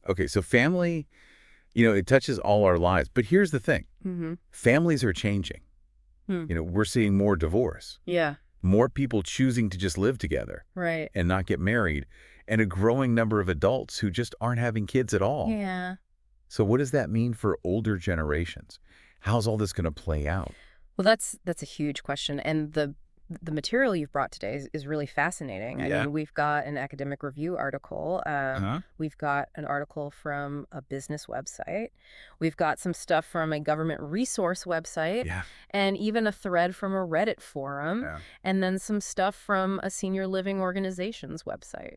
Okay, so family, it touches all our lives. But here's the thing. Mm-hmm. Families are changing. Hmm. We're seeing more divorce, Yeah, more people choosing to just live together right. and not get married, and a growing number of adults who just aren't having kids at all. Yeah. So what does that mean for older generations? How's all this going to play out? Well, that's a huge question, and the material you've brought today is really fascinating. I Yeah. mean, we've got an academic review article. Uh-huh. We've got an article from a business website. We've got some stuff from a government resource website, Yeah. and even a thread from a Reddit forum, Yeah. and then some stuff from a senior living organization's website.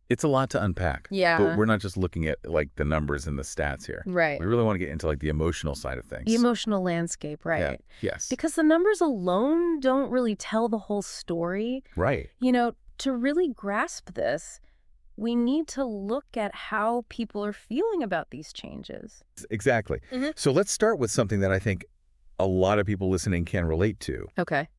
It's a lot to unpack. But Yeah. we're not just looking at like the numbers and the stats here. Right. We really want to get into like the emotional side of things. The emotional landscape, Yeah. right. Yes. Because the numbers alone don't really tell the whole story. Right. To really grasp this, we need to look at how people are feeling about these changes. Exactly. Mhm. So let's start with something that I think a lot of people listening can relate to. Okay.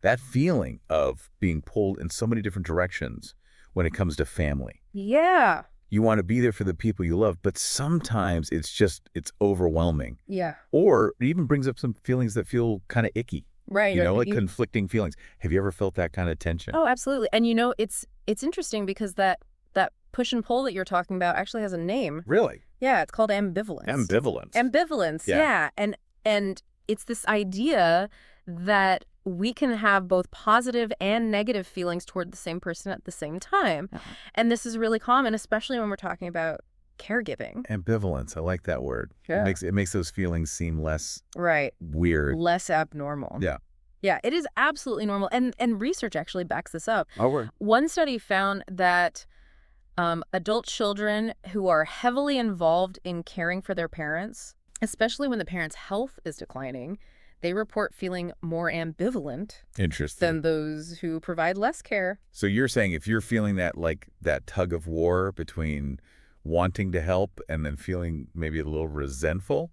That feeling of being pulled in so many different directions when it comes to family. Yeah. You want to be there for the people you love, but sometimes it's overwhelming. Yeah. Or it even brings up some feelings that feel kind of icky, Right. like conflicting feelings. Have you ever felt that kind of tension? Oh, absolutely. And it's interesting because that push and pull that you're talking about actually has a name. Really? Yeah, it's called ambivalence. Ambivalence. Ambivalence, Yeah. yeah. And it's this idea that we can have both positive and negative feelings toward the same person at the same time. And this is really common, especially when we're talking about caregiving. Ambivalence. I like that word. Yeah. It makes those feelings seem less Right. weird. Less abnormal. Yeah. Yeah, it is absolutely normal. And research actually backs this up. Oh, word. One study found that adult children who are heavily involved in caring for their parents, especially when the parent's health is declining, they report feeling more ambivalent Interesting. than those who provide less care. So you're saying if you're feeling that like that tug of war between wanting to help and then feeling maybe a little resentful,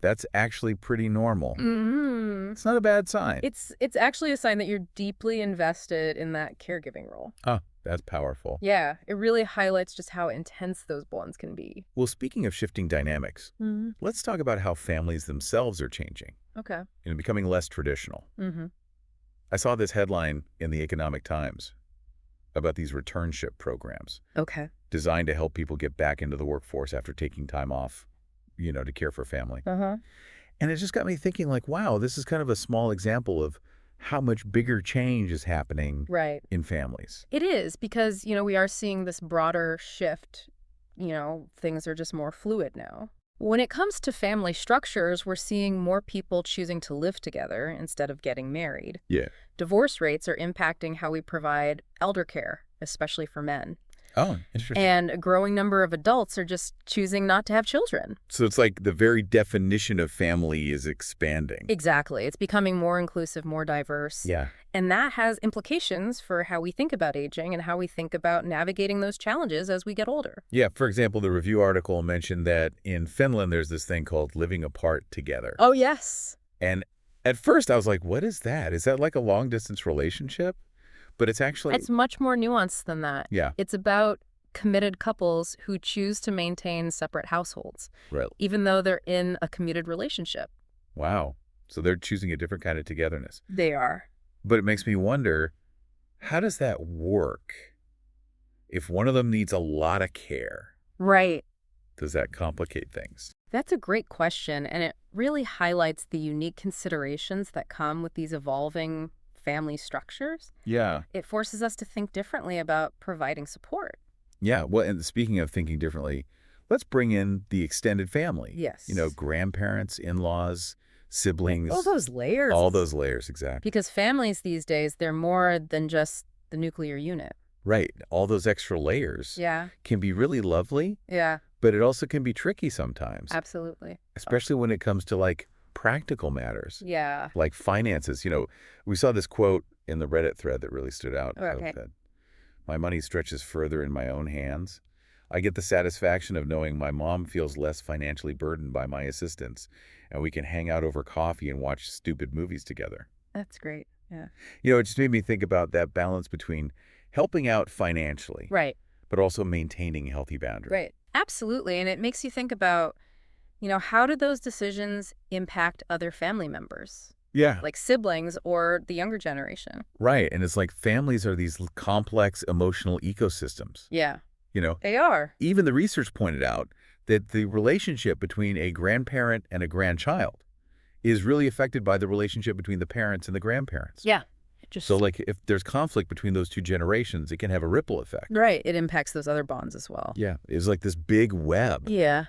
that's actually pretty normal. Mm-hmm. It's not a bad sign. It's actually a sign that you're deeply invested in that caregiving role. Oh, that's powerful. Yeah, it really highlights just how intense those bonds can be. Well, speaking of shifting dynamics, Mm-hmm. let's talk about how families themselves are changing Okay. and becoming less traditional. Mm-hmm. I saw this headline in the Economic Times about these returnship programs Okay. designed to help people get back into the workforce after taking time off, to care for family. Uh-huh. And it just got me thinking like, wow, this is kind of a small example of how much bigger change is happening Right. in families. It is because, we are seeing this broader shift. Things are just more fluid now. When it comes to family structures, we're seeing more people choosing to live together instead of getting married. Yeah. Divorce rates are impacting how we provide elder care, especially for men. Oh, interesting. And a growing number of adults are just choosing not to have children. So it's like the very definition of family is expanding. Exactly. It's becoming more inclusive, more diverse. Yeah. And that has implications for how we think about aging and how we think about navigating those challenges as we get older. Yeah. For example, the review article mentioned that in Finland, there's this thing called living apart together. Oh, yes. And at first I was like, what is that? Is that like a long distance relationship? But it's actually... It's much more nuanced than that. Yeah. It's about committed couples who choose to maintain separate households, Right. even though they're in a commuted relationship. Wow. So they're choosing a different kind of togetherness. They are. But it makes me wonder, how does that work? If one of them needs a lot of care, Right. does that complicate things? That's a great question, and it really highlights the unique considerations that come with these evolving family structures. Yeah. It forces us to think differently about providing support. Yeah. Well, and speaking of thinking differently, let's bring in the extended family. Yes. Grandparents, in-laws, siblings. All those layers. All those layers, exactly. Because families these days, they're more than just the nuclear unit. Right. All those extra layers Yeah. can be really lovely, Yeah, but it also can be tricky sometimes, absolutely. especially when it comes to like practical matters. Yeah. Like finances. We saw this quote in the Reddit thread that really stood out. Okay. That my money stretches further in my own hands. I get the satisfaction of knowing my mom feels less financially burdened by my assistance, and we can hang out over coffee and watch stupid movies together. That's great. Yeah. It just made me think about that balance between helping out financially, Right. but also maintaining healthy boundaries. Right. Absolutely. And it makes you think about, how do those decisions impact other family members, Yeah. like siblings or the younger generation? Right. And it's like families are these complex emotional ecosystems. Yeah, You know, they are. even the research pointed out that the relationship between a grandparent and a grandchild is really affected by the relationship between the parents and the grandparents. Yeah. So, like, if there's conflict between those two generations, it can have a ripple effect. Right. It impacts those other bonds as well. Yeah. It's like this big web. Yeah.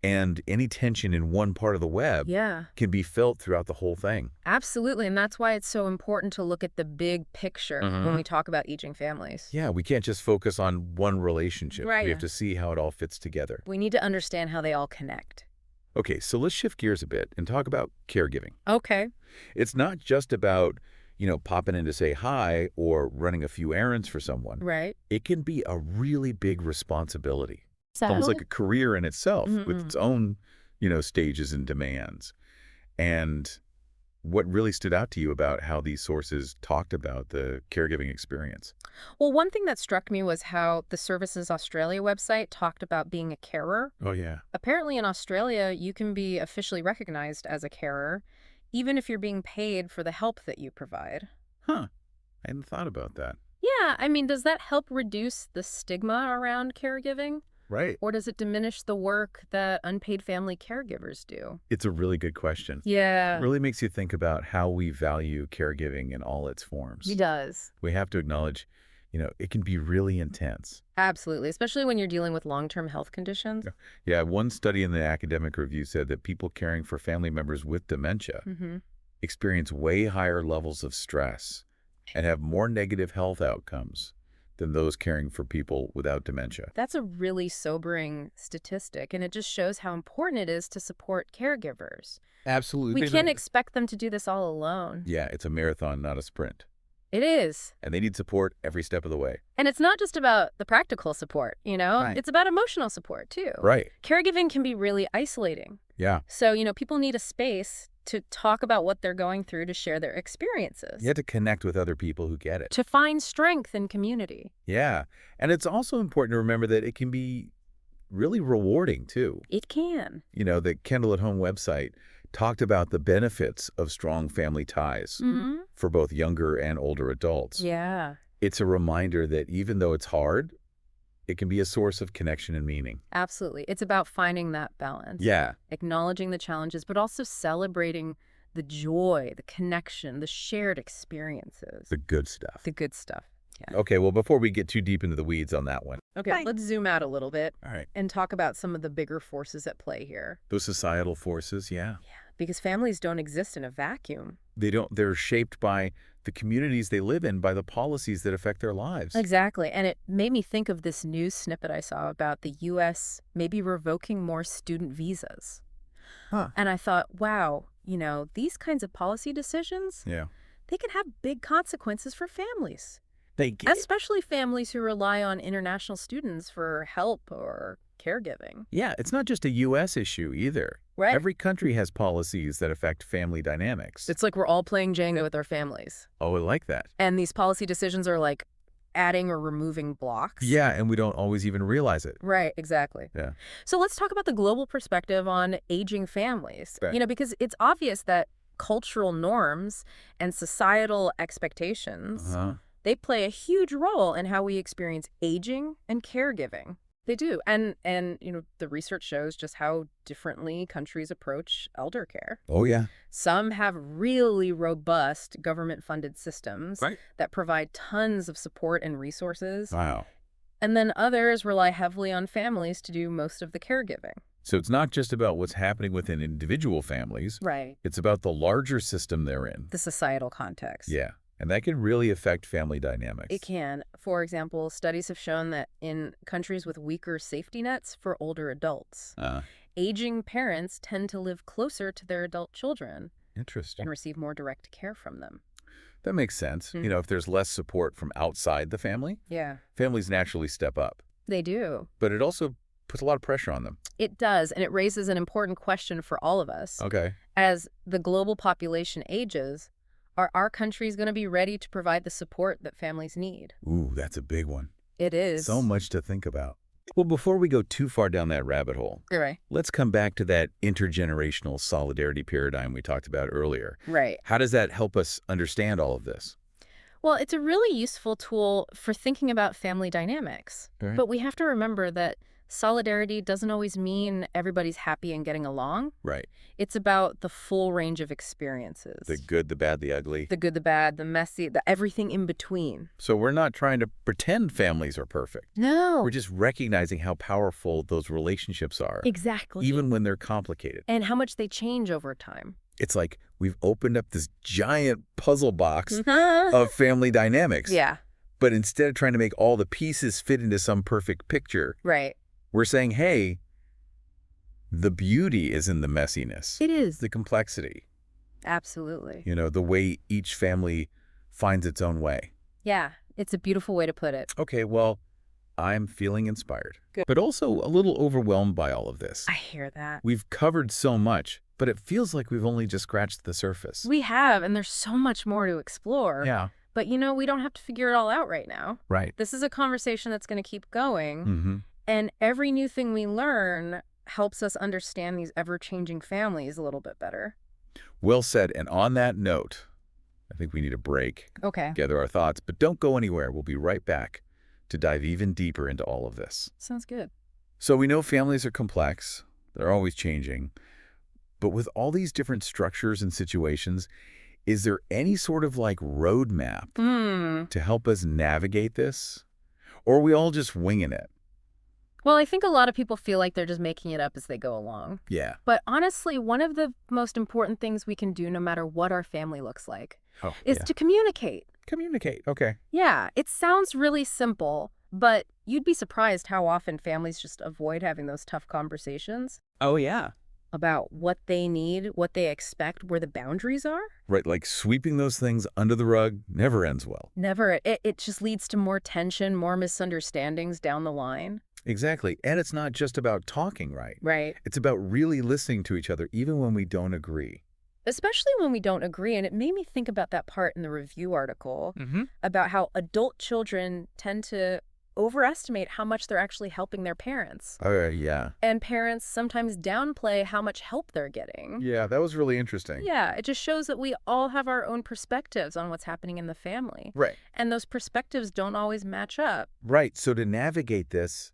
And any tension in one part of the web Yeah. can be felt throughout the whole thing. Absolutely. And that's why it's so important to look at the big picture when we talk about aging families. Yeah, we can't just focus on one relationship. Right. We have to see how it all fits together. We need to understand how they all connect. Okay, so let's shift gears a bit and talk about caregiving. Okay. It's not just about, popping in to say hi or running a few errands for someone. Right. It can be a really big responsibility. So, Almost like a career in itself with Mm-mm. its own, stages and demands. And what really stood out to you about how these sources talked about the caregiving experience? Well, one thing that struck me was how the Services Australia website talked about being a carer. Oh, yeah. Apparently in Australia, you can be officially recognized as a carer, even if you're being paid for the help that you provide. Huh. I hadn't thought about that. Yeah, I mean, does that help reduce the stigma around caregiving? Right. Or does it diminish the work that unpaid family caregivers do? It's a really good question. Yeah, It really makes you think about how we value caregiving in all its forms. it does. We have to acknowledge, it can be really intense. Absolutely, especially when you're dealing with long-term health conditions. Yeah, one study in the academic review said that people caring for family members with dementia Mm-hmm. experience way higher levels of stress and have more negative health outcomes than those caring for people without dementia. That's a really sobering statistic, and it just shows how important it is to support caregivers. Absolutely. We can't expect them to do this all alone. Yeah, it's a marathon, not a sprint. It is. And they need support every step of the way. And it's not just about the practical support, Right. It's about emotional support, too. Right. Caregiving can be really isolating. Yeah. So, people need a space to talk about what they're going through, to share their experiences, You have to connect with other people who get it. to find strength in community. Yeah. And it's also important to remember that it can be really rewarding, too. It can. The Kendall at Home website talked about the benefits of strong family ties Mm-hmm. for both younger and older adults. Yeah, It's a reminder that even though it's hard, it can be a source of connection and meaning. absolutely. It's about finding that balance. Yeah. Acknowledging the challenges, but also celebrating the joy, the connection, the shared experiences, The good stuff. the good stuff. Yeah. Okay, well, before we get too deep into the weeds on that one. Okay, Fine. let's zoom out a little bit All right. and talk about some of the bigger forces at play here. Those societal forces, yeah. Because families don't exist in a vacuum. They're shaped by the communities they live in, by the policies that affect their lives. Exactly. And it made me think of this news snippet I saw about the U.S. maybe revoking more student visas. Huh. And I thought, wow, these kinds of policy decisions, Yeah. they can have big consequences for families, They get, especially families who rely on international students for help or caregiving. yeah, it's not just a U.S. issue either. Right. Every country has policies that affect family dynamics. It's like we're all playing Jenga with our families. Oh, I like that. And these policy decisions are like adding or removing blocks. Yeah, and we don't always even realize it. Right, exactly. Yeah. So let's talk about the global perspective on aging families. Right. Because it's obvious that cultural norms and societal expectations, Uh-huh. they play a huge role in how we experience aging and caregiving. They do. And the research shows just how differently countries approach elder care. Oh, yeah. Some have really robust government-funded systems Right. that provide tons of support and resources. Wow. And then others rely heavily on families to do most of the caregiving. So it's not just about what's happening within individual families. Right. It's about the larger system they're in. The societal context. Yeah. And that can really affect family dynamics. It can. For example, studies have shown that in countries with weaker safety nets for older adults, aging parents tend to live closer to their adult children Interesting. and receive more direct care from them. That makes sense. Mhm. If there's less support from outside the family, Yeah, families naturally step up. they do. But it also puts a lot of pressure on them. It does, and it raises an important question for all of us. Okay. As the global population ages, are our countries going to be ready to provide the support that families need? Ooh, that's a big one. It is. So much to think about. Well, before we go too far down that rabbit hole, Right. let's come back to that intergenerational solidarity paradigm we talked about earlier. Right. How does that help us understand all of this? Well, it's a really useful tool for thinking about family dynamics. All right. But we have to remember that solidarity doesn't always mean everybody's happy and getting along. Right. It's about the full range of experiences. The good, the bad, the ugly. The good, the bad, the messy, the everything in between. So we're not trying to pretend families are perfect. No. We're just recognizing how powerful those relationships are, Exactly. even when they're complicated. And how much they change over time. It's like we've opened up this giant puzzle box of family dynamics. Yeah. But instead of trying to make all the pieces fit into some perfect picture, Right. we're saying, hey, the beauty is in the messiness. It is. The complexity. Absolutely. The way each family finds its own way. Yeah. It's a beautiful way to put it. Okay, well, I'm feeling inspired. Good. But also a little overwhelmed by all of this. I hear that. We've covered so much, but it feels like we've only just scratched the surface. We have, and there's so much more to explore. Yeah. But, we don't have to figure it all out right now. Right. This is a conversation that's going to keep going. Mm-hmm. And every new thing we learn helps us understand these ever-changing families a little bit better. Well said. And on that note, I think we need a break, Okay. gather our thoughts, but don't go anywhere. We'll be right back to dive even deeper into all of this. Sounds good. So we know families are complex. They're always changing. But with all these different structures and situations, is there any sort of roadmap to help us navigate this? Or are we all just winging it? Well, I think a lot of people feel like they're just making it up as they go along. Yeah. But honestly, one of the most important things we can do, no matter what our family looks like, is to communicate. Communicate. Okay. Yeah, it sounds really simple, but you'd be surprised how often families just avoid having those tough conversations Oh, yeah. about what they need, what they expect, where the boundaries are. Right, like sweeping those things under the rug never ends well. Never. It just leads to more tension, more misunderstandings down the line. Exactly. And it's not just about talking right. Right. It's about really listening to each other even when we don't agree. Especially when we don't agree. And it made me think about that part in the review article Mm-hmm. about how adult children tend to overestimate how much they're actually helping their parents. Oh, yeah. And parents sometimes downplay how much help they're getting. Yeah, that was really interesting. Yeah, it just shows that we all have our own perspectives on what's happening in the family. Right. And those perspectives don't always match up. Right. So to navigate this,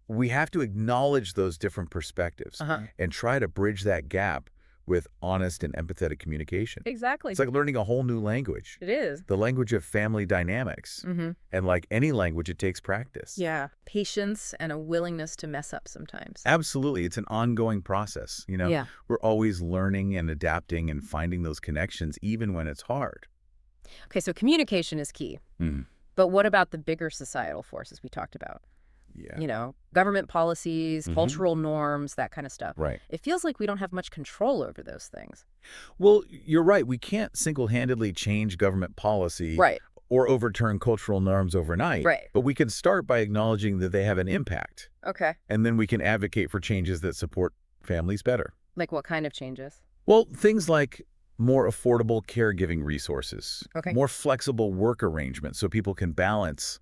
we have to acknowledge those different perspectives and try to bridge that gap with honest and empathetic communication. Exactly. It's like learning a whole new language, It is. the language of family dynamics. Mm-hmm. And like any language, it takes practice. Yeah. Patience and a willingness to mess up sometimes. Absolutely. It's an ongoing process. Yeah. We're always learning and adapting and finding those connections even when it's hard. Okay, so communication is key. Mm. But what about the bigger societal forces we talked about? Yeah. Government policies, Mhm. cultural norms, that kind of stuff. Right. It feels like we don't have much control over those things. Well, you're right. We can't single-handedly change government policy Right. or overturn cultural norms overnight. Right. But we can start by acknowledging that they have an impact. Okay. And then we can advocate for changes that support families better. Like what kind of changes? Well, things like more affordable caregiving resources, Okay. more flexible work arrangements so people can balance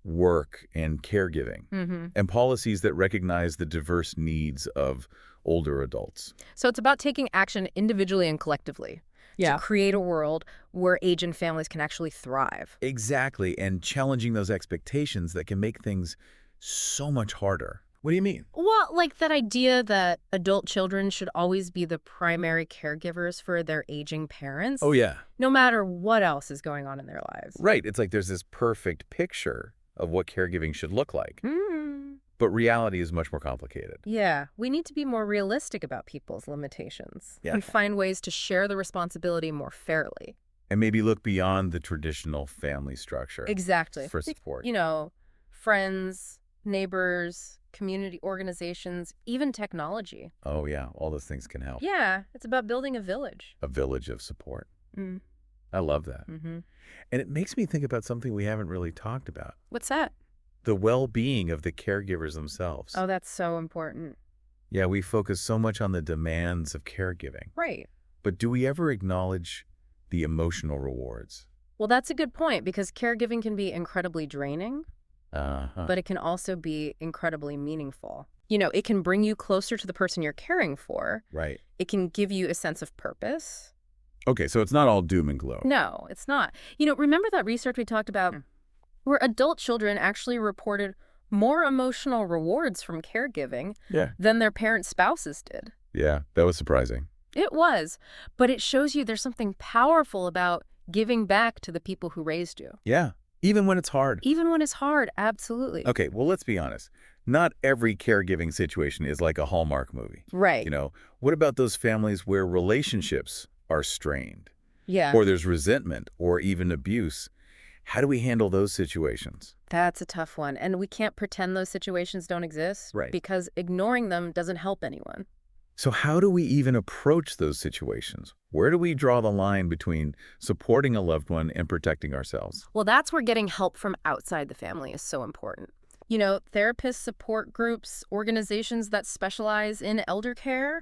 work and caregiving, Mm-hmm. and policies that recognize the diverse needs of older adults. So it's about taking action individually and collectively Yeah. to create a world where age and families can actually thrive. Exactly, and challenging those expectations that can make things so much harder. What do you mean? Well, like that idea that adult children should always be the primary caregivers for their aging parents, Oh, yeah. no matter what else is going on in their lives. Right. It's like there's this perfect picture of what caregiving should look like. Mm. But reality is much more complicated. Yeah, we need to be more realistic about people's limitations Yeah. and find ways to share the responsibility more fairly. And maybe look beyond the traditional family structure Exactly. for support. Friends, neighbors, community organizations, even technology. Oh, yeah. All those things can help. Yeah, it's about building a village. A village of support. Mm. I love that. Mm-hmm. And it makes me think about something we haven't really talked about. What's that? The well-being of the caregivers themselves. Oh, that's so important. Yeah, we focus so much on the demands of caregiving. Right. But do we ever acknowledge the emotional rewards? Well, that's a good point because caregiving can be incredibly draining, Uh-huh. but it can also be incredibly meaningful. You know, it can bring you closer to the person you're caring for. Right. It can give you a sense of purpose. Okay, so it's not all doom and gloom. No, it's not. You know, remember that research we talked about where adult children actually reported more emotional rewards from caregiving Yeah. than their parent spouses did? Yeah, that was surprising. It was, but it shows you there's something powerful about giving back to the people who raised you. Yeah, even when it's hard. Even when it's hard, absolutely. Okay, well, let's be honest. Not every caregiving situation is like a Hallmark movie. Right. You know, what about those families where relationships are strained, Yeah. or there's resentment, or even abuse? How do we handle those situations? That's a tough one. And we can't pretend those situations don't exist. Right. Because ignoring them doesn't help anyone. So how do we even approach those situations? Where do we draw the line between supporting a loved one and protecting ourselves? Well, that's where getting help from outside the family is so important. You know, therapists, support groups, organizations that specialize in elder care,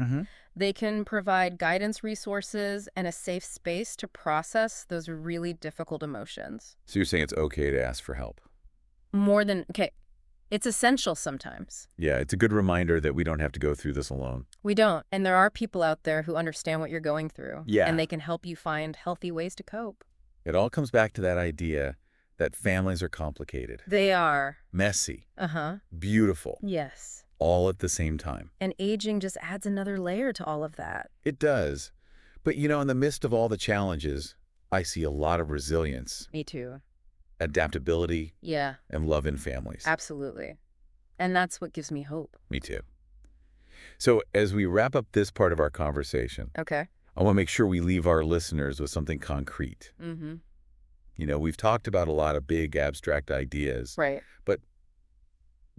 they can provide guidance resources and a safe space to process those really difficult emotions. So you're saying it's okay to ask for help? Okay, it's essential sometimes. Yeah, it's a good reminder that we don't have to go through this alone. We don't. And there are people out there who understand what you're going through. Yeah. And they can help you find healthy ways to cope. It all comes back to that idea that families are complicated, They are. messy, Uh-huh. beautiful, Yes. all at the same time. And aging just adds another layer to all of that. It does. But, you know, in the midst of all the challenges, I see a lot of resilience, Me too. adaptability, Yeah, and love in families. absolutely. And that's what gives me hope. Me too. So as we wrap up this part of our conversation, Okay. I want to make sure we leave our listeners with something concrete. Mm-hmm. You know, we've talked about a lot of big abstract ideas. Right.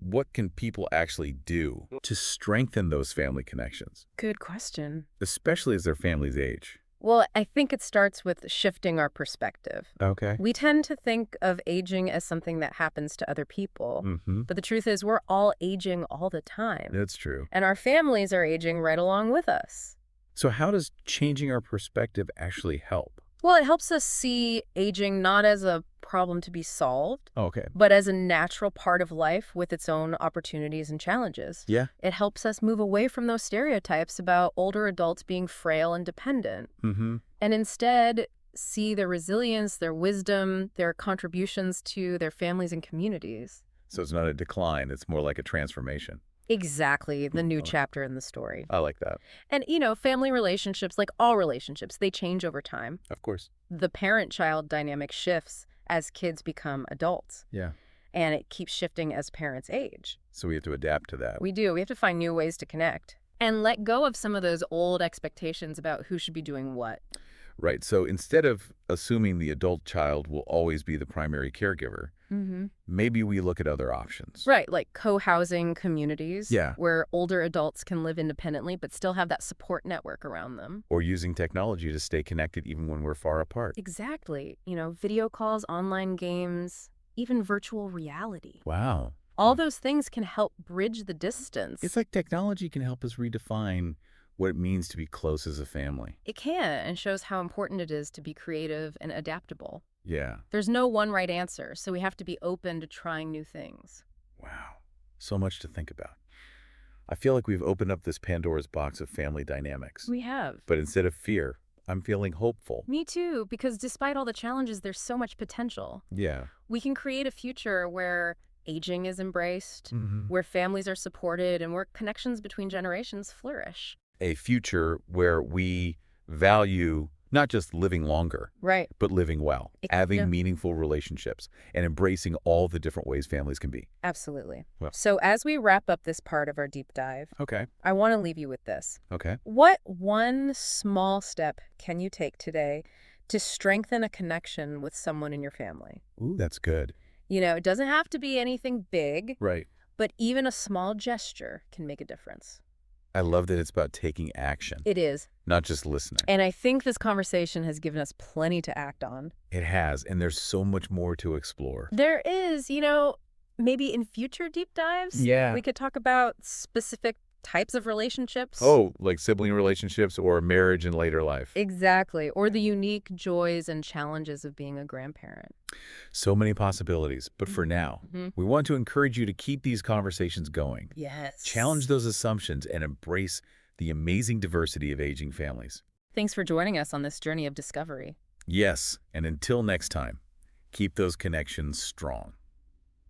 What can people actually do to strengthen those family connections, Good question. especially as their families age? Well, I think it starts with shifting our perspective. Okay. We tend to think of aging as something that happens to other people. Mm-hmm. But the truth is we're all aging all the time. That's true. And our families are aging right along with us. So how does changing our perspective actually help? Well, it helps us see aging not as a problem to be solved, Okay. but as a natural part of life with its own opportunities and challenges. Yeah. It helps us move away from those stereotypes about older adults being frail and dependent, Mm-hmm. and instead see their resilience, their wisdom, their contributions to their families and communities. So it's not a decline. It's more like a transformation. Exactly, the new Okay. chapter in the story. I like that. And, you know, family relationships, like all relationships, they change over time. Of course. The parent-child dynamic shifts as kids become adults, Yeah. and it keeps shifting as parents age. So we have to adapt to that. We do. We have to find new ways to connect and let go of some of those old expectations about who should be doing what. Right. So instead of assuming the adult child will always be the primary caregiver, Mm-hmm. maybe we look at other options. Right, like co-housing communities Yeah. where older adults can live independently but still have that support network around them. Or using technology to stay connected even when we're far apart. Exactly. You know, video calls, online games, even virtual reality. Wow. All those things can help bridge the distance. It's like technology can help us redefine what it means to be close as a family. It can, and shows how important it is to be creative and adaptable. Yeah. There's no one right answer, so we have to be open to trying new things. Wow. So much to think about. I feel like we've opened up this Pandora's box of family dynamics. We have. But instead of fear, I'm feeling hopeful. Me too, because despite all the challenges, there's so much potential. Yeah. We can create a future where aging is embraced, Mm-hmm. where families are supported, and where connections between generations flourish. A future where we value not just living longer, Right. but living well, having Yeah. meaningful relationships, and embracing all the different ways families can be. Absolutely. Well. So as we wrap up this part of our deep dive, Okay. I want to leave you with this. Okay. What one small step can you take today to strengthen a connection with someone in your family? Ooh, that's good. You know, it doesn't have to be anything big, Right. but even a small gesture can make a difference. I love that it's about taking action, It is. not just listening. And I think this conversation has given us plenty to act on. It has, and there's so much more to explore. There is, you know, maybe in future deep dives, Yeah. we could talk about specific types of relationships. Oh, like sibling relationships or marriage in later life. Exactly. Or the unique joys and challenges of being a grandparent. So many possibilities, but for now, Hmm. we want to encourage you to keep these conversations going. Challenge Yes. those assumptions and embrace the amazing diversity of aging families. Thanks for joining us on this journey of discovery. Yes, and until next time, keep those connections strong.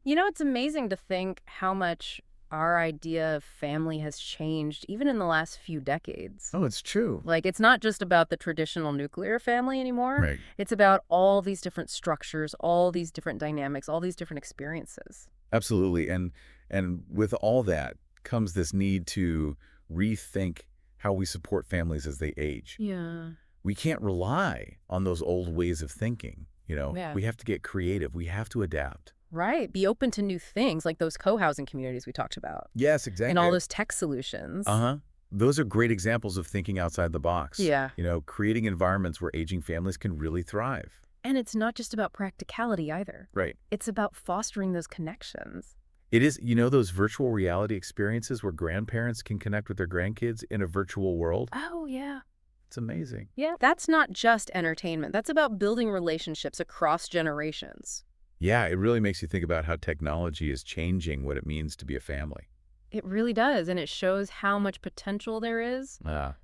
It's amazing to think how much our idea of family has changed even in the last few decades. Oh, it's true. Like, it's not just about the traditional nuclear family anymore. Right. It's about all these different structures, all these different dynamics, all these different experiences. Absolutely. And with all that comes this need to rethink how we support families as they age. Yeah. We can't rely on those old ways of thinking. Yeah. We have to get creative. We have to adapt. Right. Be open to new things like those co-housing communities we talked about Yes, exactly. and all those tech solutions. Uh-huh. Those are great examples of thinking outside the box. Yeah. Creating environments where aging families can really thrive. And it's not just about practicality either. Right. It's about fostering those connections. It is, those virtual reality experiences where grandparents can connect with their grandkids in a virtual world. Oh, yeah. It's amazing. Yeah. That's not just entertainment. That's about building relationships across generations. Yeah, it really makes you think about how technology is changing what it means to be a family. It really does. And it shows how much potential there is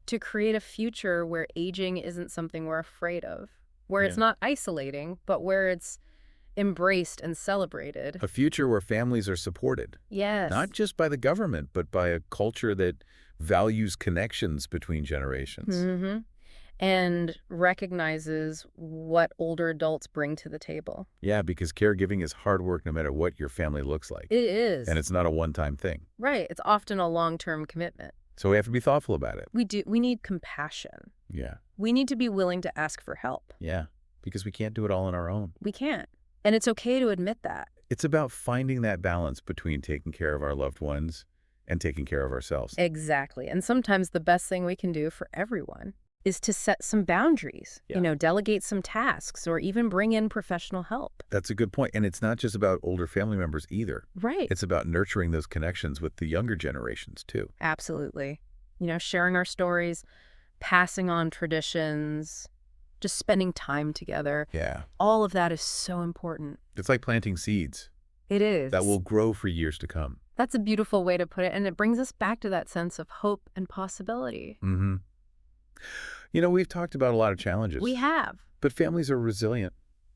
to create a future where aging isn't something we're afraid of, where it's Yeah. not isolating, but where it's embraced and celebrated. A future where families are supported, Yes. not just by the government, but by a culture that values connections between generations. Mm-hmm. And recognizes what older adults bring to the table. Yeah, because caregiving is hard work no matter what your family looks like. It is. And it's not a one-time thing. Right. It's often a long-term commitment. So we have to be thoughtful about it. We need compassion. Yeah. We need to be willing to ask for help. Yeah. Because we can't do it all on our own. We can't. And it's okay to admit that. It's about finding that balance between taking care of our loved ones and taking care of ourselves. Exactly. And sometimes the best thing we can do for everyone is to set some boundaries, Yeah. Delegate some tasks or even bring in professional help. That's a good point. And it's not just about older family members either. Right. It's about nurturing those connections with the younger generations too. Absolutely. Sharing our stories, passing on traditions, just spending time together. Yeah. All of that is so important. It's like planting seeds It is. that will grow for years to come. That's a beautiful way to put it. And it brings us back to that sense of hope and possibility. Mm-hmm. We've talked about a lot of challenges. We have. But families are resilient.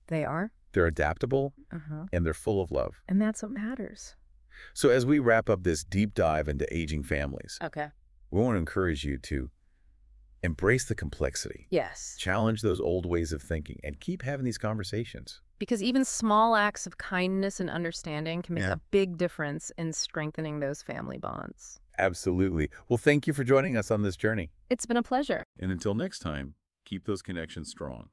They are. They're adaptable, Uh-huh. and they're full of love. And that's what matters. So as we wrap up this deep dive into aging families, Okay. we want to encourage you to embrace the complexity, Yes. challenge those old ways of thinking, and keep having these conversations. Because even small acts of kindness and understanding can make Yeah. a big difference in strengthening those family bonds. Absolutely. Well, thank you for joining us on this journey. It's been a pleasure. And until next time, keep those connections strong.